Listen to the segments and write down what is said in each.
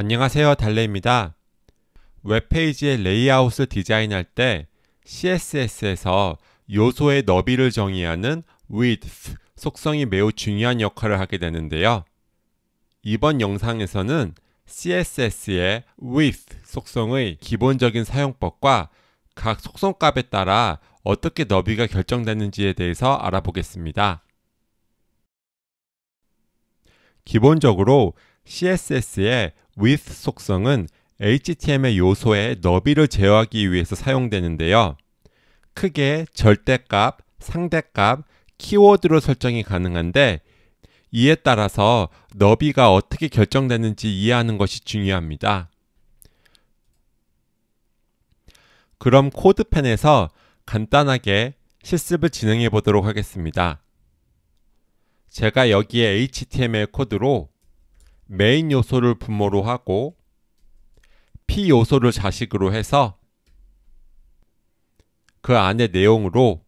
안녕하세요, 달래입니다. 웹페이지의 레이아웃을 디자인할 때 CSS에서 요소의 너비를 정의하는 width 속성이 매우 중요한 역할을 하게 되는데요. 이번 영상에서는 CSS의 width 속성의 기본적인 사용법과 각 속성값에 따라 어떻게 너비가 결정되는지에 대해서 알아보겠습니다. 기본적으로 CSS의 width 속성은 HTML 요소의 너비를 제어하기 위해서 사용되는데요. 크게 절대값, 상대값, 키워드로 설정이 가능한데 이에 따라서 너비가 어떻게 결정되는지 이해하는 것이 중요합니다. 그럼 코드펜에서 간단하게 실습을 진행해 보도록 하겠습니다. 제가 여기에 HTML 코드로 메인 요소를 부모로 하고 P 요소를 자식으로 해서 그 안의 내용으로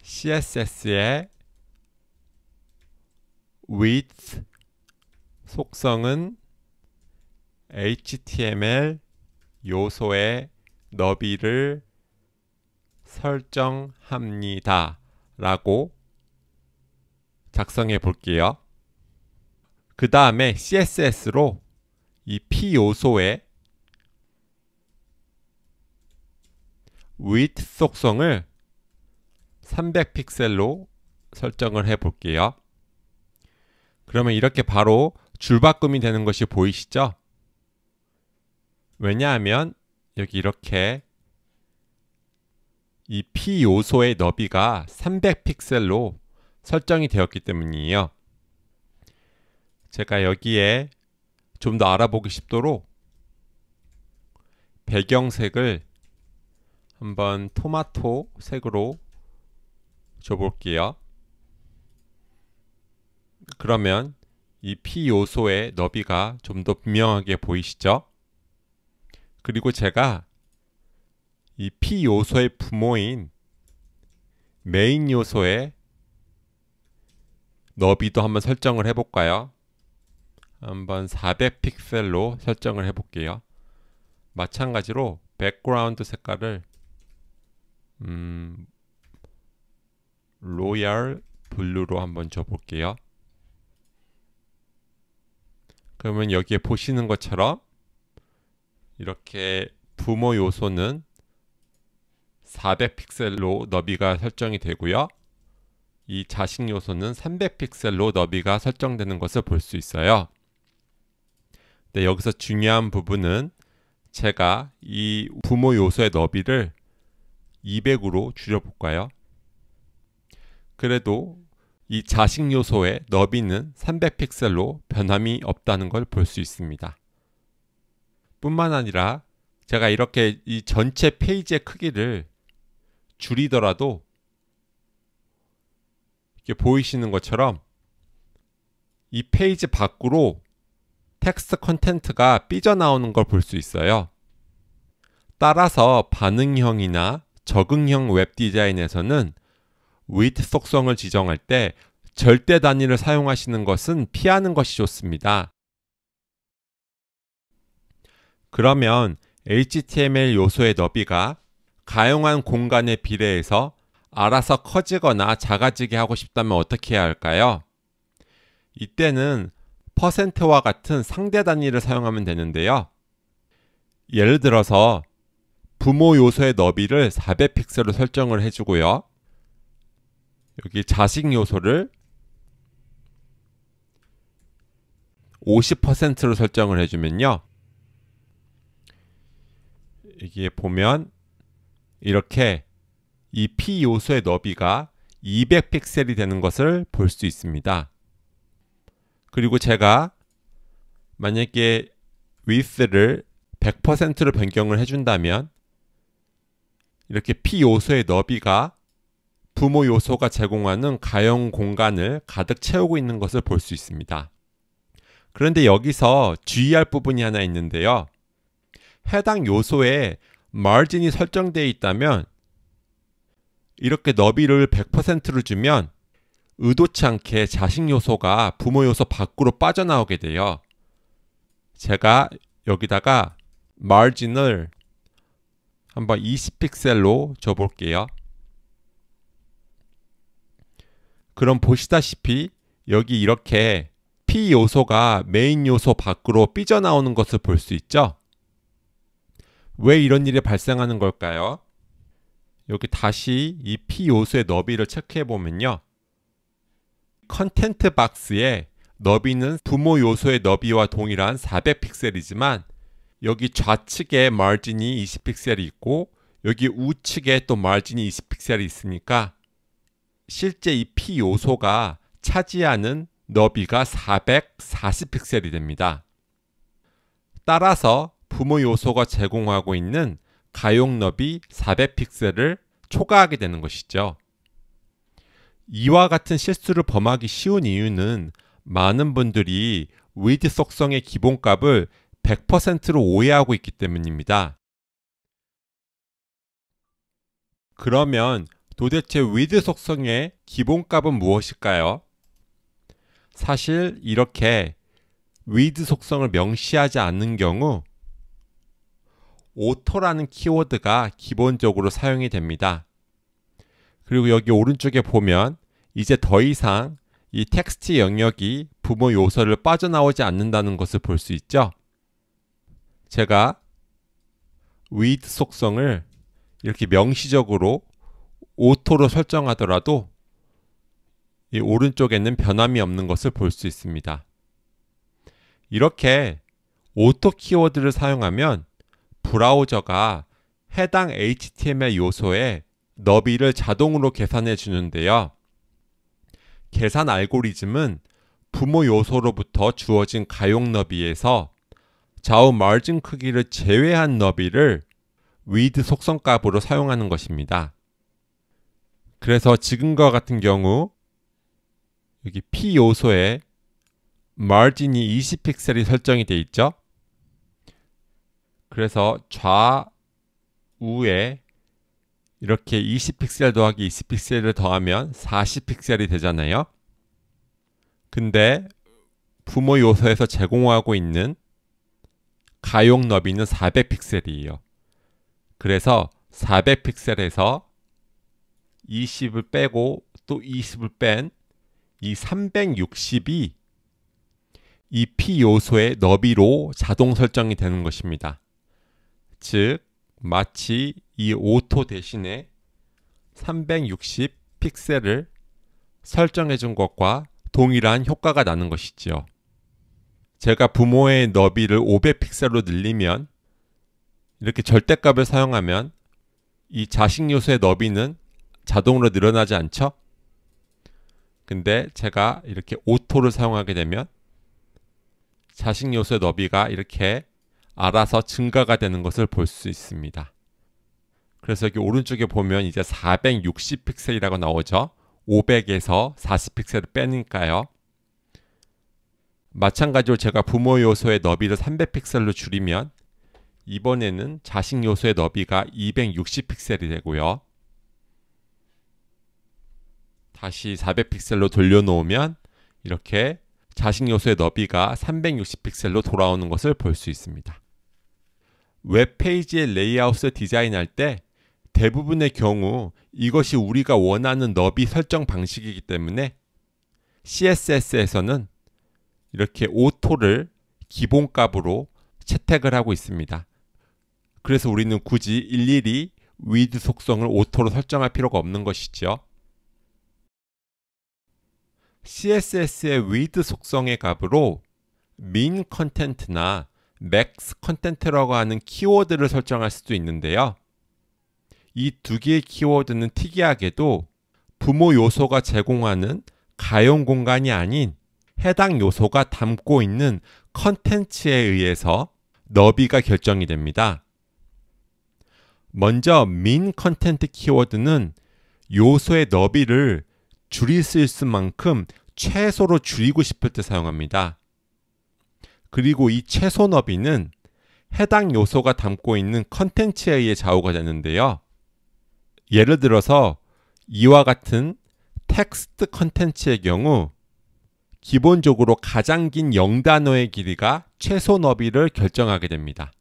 CSS의 width 속성은 HTML 요소의 너비를 설정합니다 라고 작성해 볼게요. 그 다음에 CSS로 이 P 요소의 width 속성을 300픽셀로 설정을 해 볼게요. 그러면 이렇게 바로 줄바꿈이 되는 것이 보이시죠? 왜냐하면 여기 이렇게 이 P 요소의 너비가 300픽셀로 설정이 되었기 때문이에요. 제가 여기에 좀 더 알아보기 쉽도록 배경색을 한번 토마토 색으로 줘볼게요. 그러면 이 P 요소의 너비가 좀 더 분명하게 보이시죠? 그리고 제가 이 P 요소의 부모인 메인 요소의 너비도 한번 설정을 해볼까요? 한번 400픽셀로 설정을 해볼게요. 마찬가지로 백그라운드 색깔을 로얄 블루로 한번 줘볼게요. 그러면 여기에 보시는 것처럼 이렇게 부모 요소는 400픽셀로 너비가 설정이 되고요. 이 자식 요소는 300픽셀로 너비가 설정되는 것을 볼 수 있어요. 네, 여기서 중요한 부분은 제가 이 부모 요소의 너비를 200으로 줄여볼까요? 그래도 이 자식 요소의 너비는 300픽셀로 변함이 없다는 걸 볼 수 있습니다. 뿐만 아니라 제가 이렇게 이 전체 페이지의 크기를 줄이더라도 이렇게 보이시는 것처럼 이 페이지 밖으로 텍스트 컨텐트가 삐져나오는 걸 볼 수 있어요. 따라서 반응형이나 적응형 웹 디자인에서는 width 속성을 지정할 때 절대 단위를 사용하시는 것은 피하는 것이 좋습니다. 그러면 HTML 요소의 너비가 가용한 공간에 비례해서 알아서 커지거나 작아지게 하고 싶다면 어떻게 해야 할까요? 이때는 %와 같은 상대 단위를 사용하면 되는데요. 예를 들어서 부모 요소의 너비를 400픽셀로 설정을 해주고요. 여기 자식 요소를 50%로 설정을 해주면요. 여기에 보면 이렇게 이 P 요소의 너비가 200픽셀이 되는 것을 볼 수 있습니다. 그리고 제가 만약에 width를 100%로 변경을 해준다면 이렇게 P 요소의 너비가 부모 요소가 제공하는 가용 공간을 가득 채우고 있는 것을 볼 수 있습니다. 그런데 여기서 주의할 부분이 하나 있는데요. 해당 요소에 마진이 설정되어 있다면 이렇게 너비를 100%로 주면 의도치 않게 자식 요소가 부모 요소 밖으로 빠져나오게 돼요. 제가 여기다가 마진을 한번 20픽셀로 줘볼게요. 그럼 보시다시피 여기 이렇게 P 요소가 메인 요소 밖으로 삐져나오는 것을 볼 수 있죠? 왜 이런 일이 발생하는 걸까요? 여기 다시 이 P 요소의 너비를 체크해 보면요. 컨텐트 박스의 너비는 부모 요소의 너비와 동일한 400픽셀이지만 여기 좌측에 마진이 20픽셀이 있고 여기 우측에 또 마진이 20픽셀이 있으니까 실제 이 P 요소가 차지하는 너비가 440픽셀이 됩니다. 따라서 부모 요소가 제공하고 있는 가용 너비 400픽셀을 초과하게 되는 것이죠. 이와 같은 실수를 범하기 쉬운 이유는 많은 분들이 width 속성의 기본값을 100%로 오해하고 있기 때문입니다. 그러면 도대체 width 속성의 기본값은 무엇일까요? 사실 이렇게 width 속성을 명시하지 않는 경우 auto라는 키워드가 기본적으로 사용이 됩니다. 그리고 여기 오른쪽에 보면 이제 더 이상 이 텍스트 영역이 부모 요소를 빠져나오지 않는다는 것을 볼 수 있죠. 제가 width 속성을 이렇게 명시적으로 auto로 설정하더라도 이 오른쪽에는 변함이 없는 것을 볼 수 있습니다. 이렇게 auto 키워드를 사용하면 브라우저가 해당 HTML 요소의 너비를 자동으로 계산해 주는데요. 계산 알고리즘은 부모 요소로부터 주어진 가용 너비에서 좌우 마진 크기를 제외한 너비를 width 속성 값으로 사용하는 것입니다. 그래서 지금과 같은 경우 여기 P 요소에 마진이 20픽셀이 설정이 되어 있죠. 그래서 좌우에 이렇게 20픽셀 더하기 20픽셀을 더하면 40픽셀이 되잖아요. 근데 부모 요소에서 제공하고 있는 가용 너비는 400픽셀이에요. 그래서 400픽셀에서 20을 빼고 또 20을 뺀 이 360이 이 P 요소의 너비로 자동 설정이 되는 것입니다. 즉 마치 이 auto 대신에 360 픽셀을 설정해 준 것과 동일한 효과가 나는 것이지요. 제가 부모의 너비를 500 픽셀로 늘리면 이렇게 절대값을 사용하면 이 자식 요소의 너비는 자동으로 늘어나지 않죠? 근데 제가 이렇게 auto를 사용하게 되면 자식 요소의 너비가 이렇게 알아서 증가가 되는 것을 볼 수 있습니다. 그래서 여기 오른쪽에 보면 이제 460 픽셀이라고 나오죠. 500에서 40 픽셀을 빼니까요. 마찬가지로 제가 부모 요소의 너비를 300 픽셀로 줄이면 이번에는 자식 요소의 너비가 260 픽셀이 되고요. 다시 400 픽셀로 돌려놓으면 이렇게 자식 요소의 너비가 360 픽셀로 돌아오는 것을 볼 수 있습니다. 웹페이지의 레이아웃을 디자인할 때 대부분의 경우 이것이 우리가 원하는 너비 설정 방식이기 때문에 CSS에서는 이렇게 auto를 기본값으로 채택을 하고 있습니다. 그래서 우리는 굳이 일일이 width 속성을 auto로 설정할 필요가 없는 것이죠. CSS의 width 속성의 값으로 min 컨텐트나 max 컨텐트라고 하는 키워드를 설정할 수도 있는데요. 이 두 개의 키워드는 특이하게도 부모 요소가 제공하는 가용 공간이 아닌 해당 요소가 담고 있는 컨텐츠에 의해서 너비가 결정이 됩니다. 먼저 min 컨텐트 키워드는 요소의 너비를 줄일 수 있을 만큼 최소로 줄이고 싶을 때 사용합니다. 그리고 이 최소 너비는 해당 요소가 담고 있는 컨텐츠에 의해 좌우가 되는데요. 예를 들어서 이와 같은 텍스트 컨텐츠의 경우 기본적으로 가장 긴 0단어의 길이가 최소 너비를 결정하게 됩니다.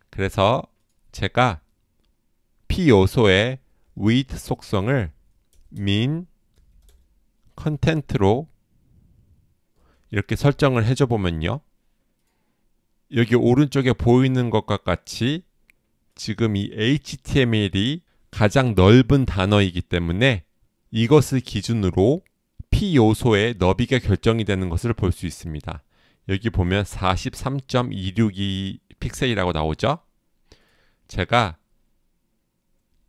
그래서 제가 P 요소의 width 속성을 min content로 이렇게 설정을 해줘 보면요. 여기 오른쪽에 보이는 것과 같이 지금 이 HTML이 가장 넓은 단어이기 때문에 이것을 기준으로 P 요소의 너비가 결정이 되는 것을 볼 수 있습니다. 여기 보면 43.262 픽셀이라고 나오죠. 제가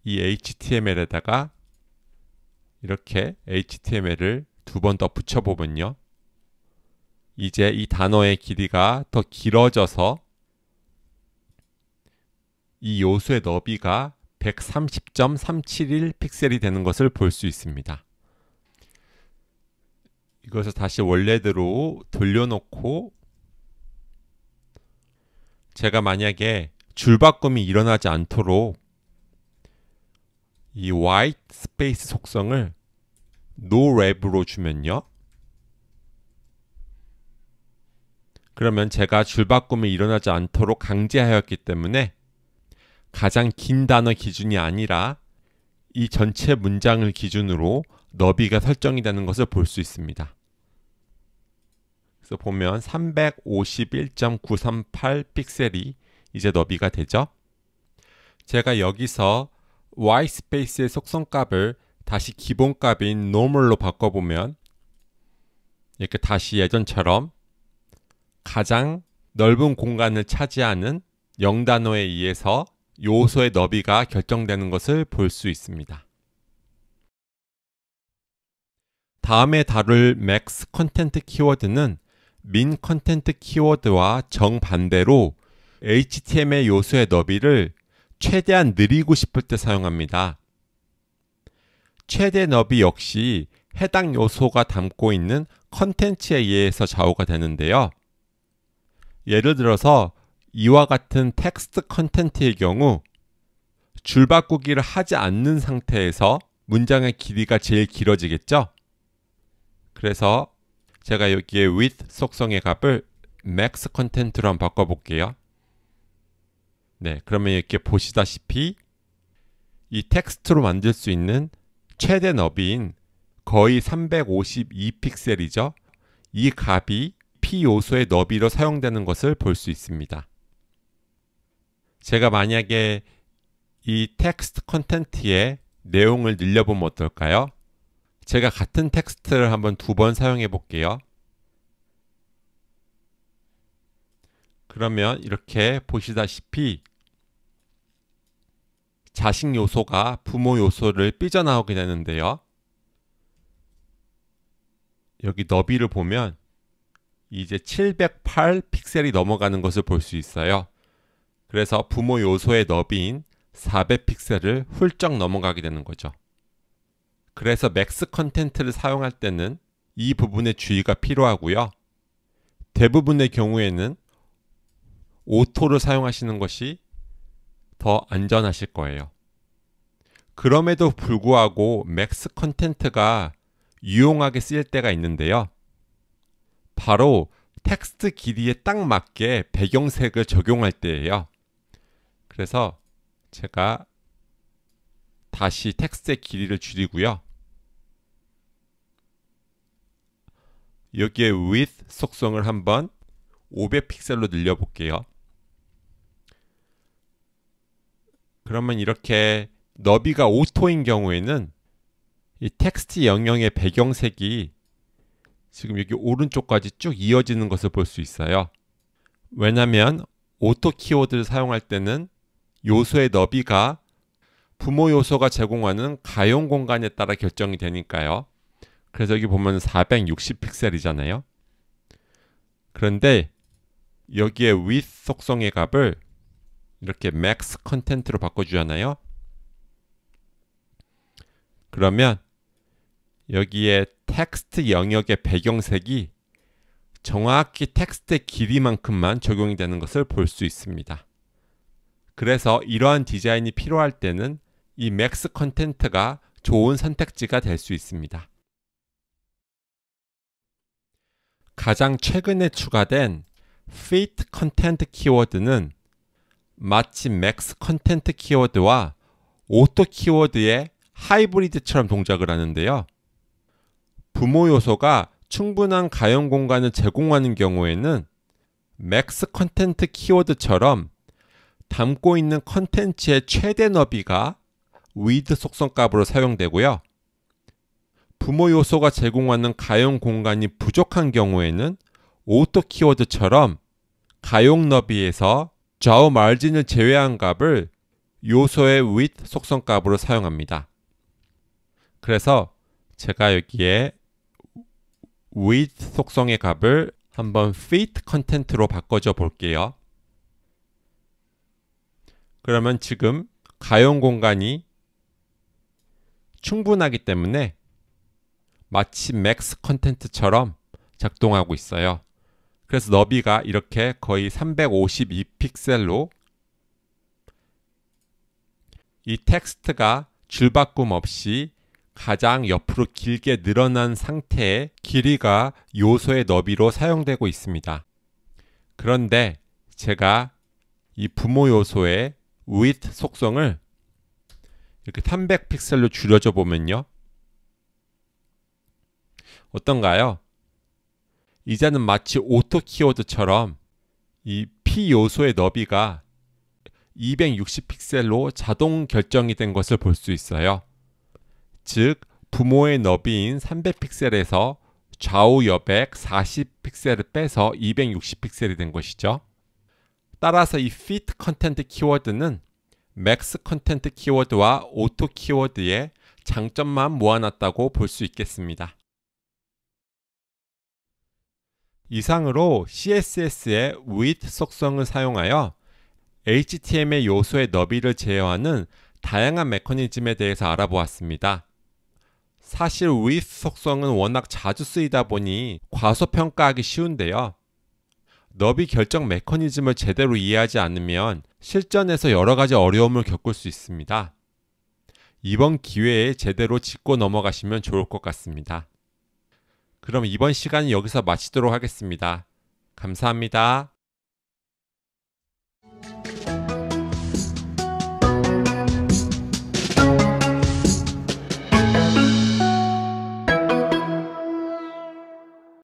이 HTML에다가 이렇게 HTML을 두 번 더 붙여보면요. 이제 이 단어의 길이가 더 길어져서 이 요소의 너비가 130.371 픽셀이 되는 것을 볼 수 있습니다. 이것을 다시 원래대로 돌려놓고 제가 만약에 줄바꿈이 일어나지 않도록 이 white space 속성을 no wrap로 주면요. 그러면 제가 줄바꿈이 일어나지 않도록 강제하였기 때문에 가장 긴 단어 기준이 아니라 이 전체 문장을 기준으로 너비가 설정이 되는 것을 볼 수 있습니다. 그래서 보면 351.938 픽셀이 이제 너비가 되죠. 제가 여기서 whitespace의 속성값을 다시 기본값인 normal로 바꿔보면 이렇게 다시 예전처럼 가장 넓은 공간을 차지하는 0단어에 의해서 요소의 너비가 결정되는 것을 볼 수 있습니다. 다음에 다룰 max 컨텐트 키워드는 min 컨텐트 키워드와 정반대로 HTML 요소의 너비를 최대한 느리고 싶을 때 사용합니다. 최대 너비 역시 해당 요소가 담고 있는 컨텐츠에 의해서 좌우가 되는데요. 예를 들어서 이와 같은 텍스트 컨텐츠의 경우 줄바꾸기를 하지 않는 상태에서 문장의 길이가 제일 길어지겠죠? 그래서 제가 여기에 width 속성의 값을 max 컨텐츠로 한번 바꿔볼게요. 네, 그러면 이렇게 보시다시피 이 텍스트로 만들 수 있는 최대 너비인 거의 352 픽셀이죠. 이 값이 P 요소의 너비로 사용되는 것을 볼 수 있습니다. 제가 만약에 이 텍스트 컨텐츠의 내용을 늘려보면 어떨까요? 제가 같은 텍스트를 한번 두 번 사용해 볼게요. 그러면 이렇게 보시다시피 자식 요소가 부모 요소를 삐져나오게 되는데요. 여기 너비를 보면 이제 708 픽셀이 넘어가는 것을 볼 수 있어요. 그래서 부모 요소의 너비인 400 픽셀을 훌쩍 넘어가게 되는 거죠. 그래서 맥스 컨텐츠를 사용할 때는 이 부분에 주의가 필요하고요. 대부분의 경우에는 오토를 사용하시는 것이 더 안전하실 거예요. 그럼에도 불구하고 맥스 컨텐츠가 유용하게 쓰일 때가 있는데요. 바로 텍스트 길이에 딱 맞게 배경색을 적용할 때예요. 그래서 제가 다시 텍스트의 길이를 줄이고요. 여기에 width 속성을 한번 500 픽셀로 늘려볼게요. 그러면 이렇게 너비가 오토인 경우에는 이 텍스트 영역의 배경색이 지금 여기 오른쪽까지 쭉 이어지는 것을 볼 수 있어요. 왜냐하면 오토 키워드를 사용할 때는 요소의 너비가 부모 요소가 제공하는 가용 공간에 따라 결정이 되니까요. 그래서 여기 보면 460 픽셀이잖아요. 그런데 여기에 width 속성의 값을 이렇게 max 컨텐츠로 바꿔주잖아요. 그러면 여기에 텍스트 영역의 배경색이 정확히 텍스트의 길이만큼만 적용이 되는 것을 볼 수 있습니다. 그래서 이러한 디자인이 필요할 때는 이 맥스 컨텐츠가 좋은 선택지가 될 수 있습니다. 가장 최근에 추가된 fit content 키워드는 마치 max content 키워드와 auto 키워드의 하이브리드처럼 동작을 하는데요. 부모 요소가 충분한 가용 공간을 제공하는 경우에는 max content 키워드처럼 담고 있는 컨텐츠의 최대 너비가 width 속성 값으로 사용되고요. 부모 요소가 제공하는 가용 공간이 부족한 경우에는 auto 키워드처럼 가용 너비에서 좌우 마진을 제외한 값을 요소의 width 속성 값으로 사용합니다. 그래서 제가 여기에 width 속성의 값을 한번 fit content로 바꿔줘 볼게요. 그러면 지금 가용 공간이 충분하기 때문에 마치 max content처럼 작동하고 있어요. 그래서 너비가 이렇게 거의 352픽셀로 이 텍스트가 줄바꿈 없이 가장 옆으로 길게 늘어난 상태의 길이가 요소의 너비로 사용되고 있습니다. 그런데 제가 이 부모 요소의 width 속성을 이렇게 300픽셀로 줄여줘 보면요. 어떤가요? 이제는 마치 오토 키워드처럼 이 P 요소의 너비가 260픽셀로 자동 결정이 된 것을 볼 수 있어요. 즉, 부모의 너비인 300픽셀에서 좌우 여백 40픽셀을 빼서 260픽셀이 된 것이죠. 따라서 이 fit content 키워드는 max content 키워드와 auto 키워드의 장점만 모아놨다고 볼 수 있겠습니다. 이상으로 CSS의 width 속성을 사용하여 HTML 요소의 너비를 제어하는 다양한 메커니즘에 대해서 알아보았습니다. 사실 width 속성은 워낙 자주 쓰이다 보니 과소평가하기 쉬운데요. 너비 결정 메커니즘을 제대로 이해하지 않으면 실전에서 여러 가지 어려움을 겪을 수 있습니다. 이번 기회에 제대로 짚고 넘어가시면 좋을 것 같습니다. 그럼 이번 시간은 여기서 마치도록 하겠습니다. 감사합니다.